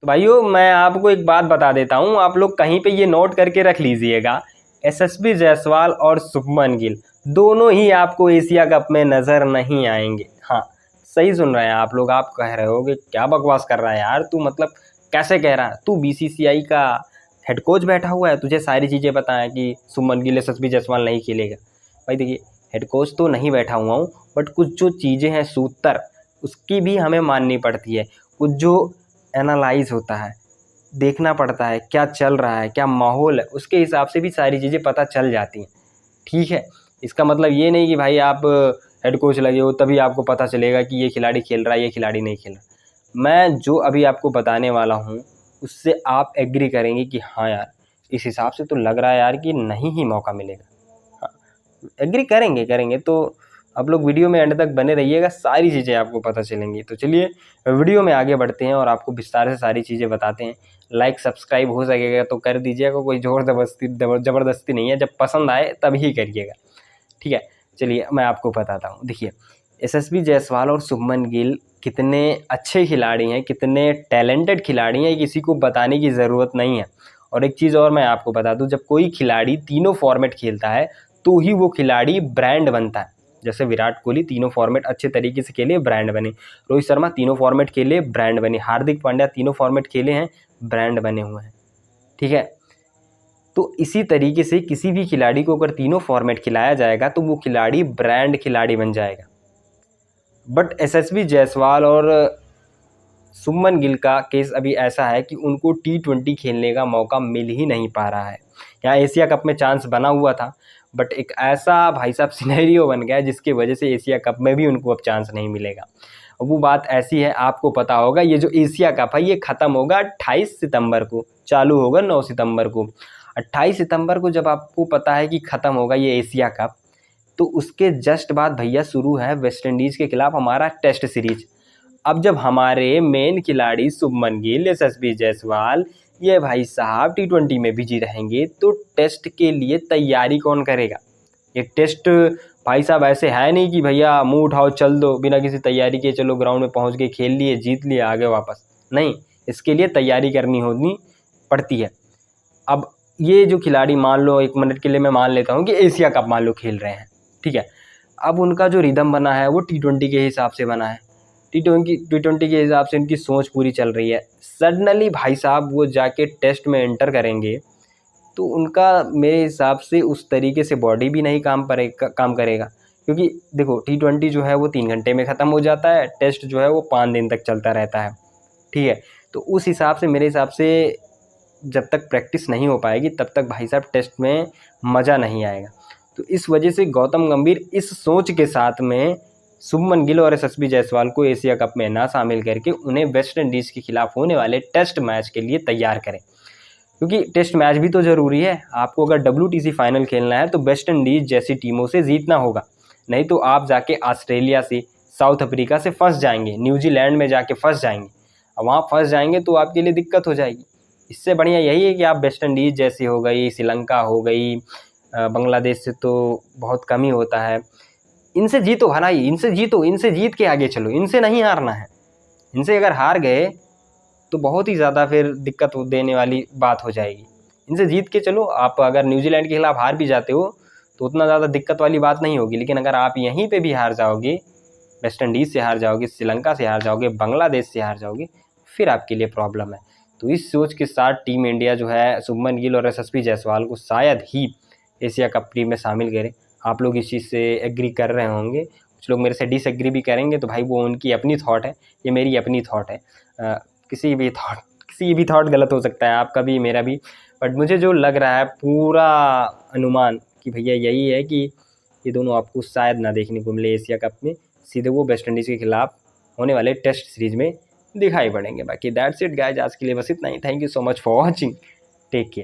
तो भाइयों मैं आपको एक बात बता देता हूँ, आप लोग कहीं पे ये नोट करके रख लीजिएगा, यशस्वी जायसवाल और शुभमन गिल दोनों ही आपको एशिया कप में नज़र नहीं आएंगे। हाँ, सही सुन रहे हैं आप लोग। आप कह रहे हो कि क्या बकवास कर रहा है यार तू, मतलब कैसे कह रहा है तू? बीसीसीआई का हेड कोच बैठा हुआ है, तुझे सारी चीज़ें पता है कि शुभमन गिल यशस्वी जायसवाल नहीं खेलेगा। भाई देखिए, हेड कोच तो नहीं बैठा हुआ हूँ, बट कुछ जो चीज़ें हैं सूत्र, उसकी भी हमें माननी पड़ती है। कुछ जो एनालाइज होता है, देखना पड़ता है क्या चल रहा है, क्या माहौल है, उसके हिसाब से भी सारी चीज़ें पता चल जाती हैं। ठीक है, इसका मतलब ये नहीं कि भाई आप हेड कोच लगे हो तभी आपको पता चलेगा कि ये खिलाड़ी खेल रहा है, ये खिलाड़ी नहीं खेल रहा। मैं जो अभी आपको बताने वाला हूँ उससे आप एग्री करेंगे कि हाँ यार, इस हिसाब से तो लग रहा है यार कि नहीं ही मौका मिलेगा। हाँ, एग्री करेंगे तो आप लोग वीडियो में एंड तक बने रहिएगा, सारी चीज़ें आपको पता चलेंगी। तो चलिए वीडियो में आगे बढ़ते हैं और आपको विस्तार से सारी चीज़ें बताते हैं। लाइक सब्सक्राइब हो सकेगा तो कर दीजिएगा, कोई जोर ज़बरदस्ती नहीं है, जब पसंद आए तभी करिएगा। ठीक है, चलिए मैं आपको बताता हूँ। देखिए, यशस्वी जायसवाल और शुभमन गिल कितने अच्छे खिलाड़ी हैं, कितने टैलेंटेड खिलाड़ी हैं, किसी को बताने की ज़रूरत नहीं है। और एक चीज़ और मैं आपको बता दूँ, जब कोई खिलाड़ी तीनों फॉर्मेट खेलता है तो ही वो खिलाड़ी ब्रांड बनता है। जैसे विराट कोहली तीनों फॉर्मेट अच्छे तरीके से खेले, ब्रांड बने। रोहित शर्मा तीनों फॉर्मेट खेले, ब्रांड बने। हार्दिक पांड्या तीनों फॉर्मेट खेले हैं, ब्रांड बने हुए हैं। ठीक है, तो इसी तरीके से किसी भी खिलाड़ी को अगर तीनों फॉर्मेट खिलाया जाएगा तो वो खिलाड़ी ब्रांड खिलाड़ी बन जाएगा। बट यशस्वी जायसवाल और शुभमन गिल का केस अभी ऐसा है कि उनको T20 खेलने का मौका मिल ही नहीं पा रहा है। यहाँ एशिया कप में चांस बना हुआ था, बट एक ऐसा भाई साहब सिनेरियो बन गया जिसकी वजह से एशिया कप में भी उनको अब चांस नहीं मिलेगा। वो बात ऐसी है, आपको पता होगा ये जो एशिया कप है ये ख़त्म होगा 28 सितंबर को, चालू होगा 9 सितंबर को। 28 सितंबर को जब आपको पता है कि ख़त्म होगा ये एशिया कप, तो उसके जस्ट बाद भैया शुरू है वेस्ट इंडीज़ के खिलाफ हमारा टेस्ट सीरीज। अब जब हमारे मेन खिलाड़ी शुभमन गिल, यशस्वी जायसवाल ये भाई साहब T20 में बिजी रहेंगे तो टेस्ट के लिए तैयारी कौन करेगा? ये टेस्ट भाई साहब ऐसे है नहीं कि भैया मुंह उठाओ चल दो, बिना किसी तैयारी के चलो ग्राउंड में पहुंच के खेल लिए, जीत लिए, आगे वापस। नहीं, इसके लिए तैयारी करनी होनी पड़ती है। अब ये जो खिलाड़ी, मान लो 1 मिनट के लिए मैं मान लेता हूँ कि एशिया कप मान लो खेल रहे हैं, ठीक है। अब उनका जो रिदम बना है वो T20 के हिसाब से बना है। टी ट्वेंटी के हिसाब से इनकी सोच पूरी चल रही है। सडनली भाई साहब वो जाके टेस्ट में एंटर करेंगे तो उनका मेरे हिसाब से उस तरीके से बॉडी भी नहीं काम करेगा। क्योंकि देखो T20 जो है वो 3 घंटे में ख़त्म हो जाता है, टेस्ट जो है वो 5 दिन तक चलता रहता है। ठीक है, तो उस हिसाब से मेरे हिसाब से जब तक प्रैक्टिस नहीं हो पाएगी तब तक भाई साहब टेस्ट में मज़ा नहीं आएगा। तो इस वजह से गौतम गंभीर इस सोच के साथ में शुभमन गिल और यशस्वी जायसवाल को एशिया कप में ना शामिल करके उन्हें वेस्ट इंडीज़ के खिलाफ होने वाले टेस्ट मैच के लिए तैयार करें। क्योंकि टेस्ट मैच भी तो ज़रूरी है। आपको अगर WTC फाइनल खेलना है तो वेस्ट इंडीज़ जैसी टीमों से जीतना होगा, नहीं तो आप जाके ऑस्ट्रेलिया से, साउथ अफ्रीका से फंस जाएंगे, न्यूजीलैंड में जाके फंस जाएंगे। अब वहाँ फंस जाएंगे तो आपके लिए दिक्कत हो जाएगी। इससे बढ़िया यही है कि आप वेस्ट इंडीज़ जैसी हो गई, श्रीलंका हो गई, बांग्लादेश से तो बहुत कम ही होता है, इनसे जीतो भाई, इनसे जीतो, इनसे जीत के आगे चलो, इनसे नहीं हारना है। इनसे अगर हार गए तो बहुत ही ज़्यादा फिर दिक्कत देने वाली बात हो जाएगी। इनसे जीत के चलो। आप अगर न्यूजीलैंड के खिलाफ हार भी जाते हो तो उतना ज़्यादा दिक्कत वाली बात नहीं होगी, लेकिन अगर आप यहीं पे भी हार जाओगे, वेस्ट इंडीज़ से हार जाओगे, श्रीलंका से हार जाओगे, बांग्लादेश से हार जाओगे, फिर आपके लिए प्रॉब्लम है। तो इस सोच के साथ टीम इंडिया जो है शुभमन गिल और यशस्वी जायसवाल को शायद ही एशिया कप टीम में शामिल करे। आप लोग इस चीज़ से एग्री कर रहे होंगे, कुछ लोग मेरे से डिसएग्री भी करेंगे, तो भाई वो उनकी अपनी थॉट है, ये मेरी अपनी थॉट है। किसी भी थॉट गलत हो सकता है, आपका भी मेरा भी, बट मुझे जो लग रहा है पूरा अनुमान कि भैया यही है कि ये दोनों आपको शायद ना देखने को मिले एशिया कप में, सीधे वो वेस्ट इंडीज़ के खिलाफ होने वाले टेस्ट सीरीज में दिखाई पड़ेंगे। बाकी दैट्स इट गाइज, आज के लिए बस इतना ही। Thank you so much for watching, take care.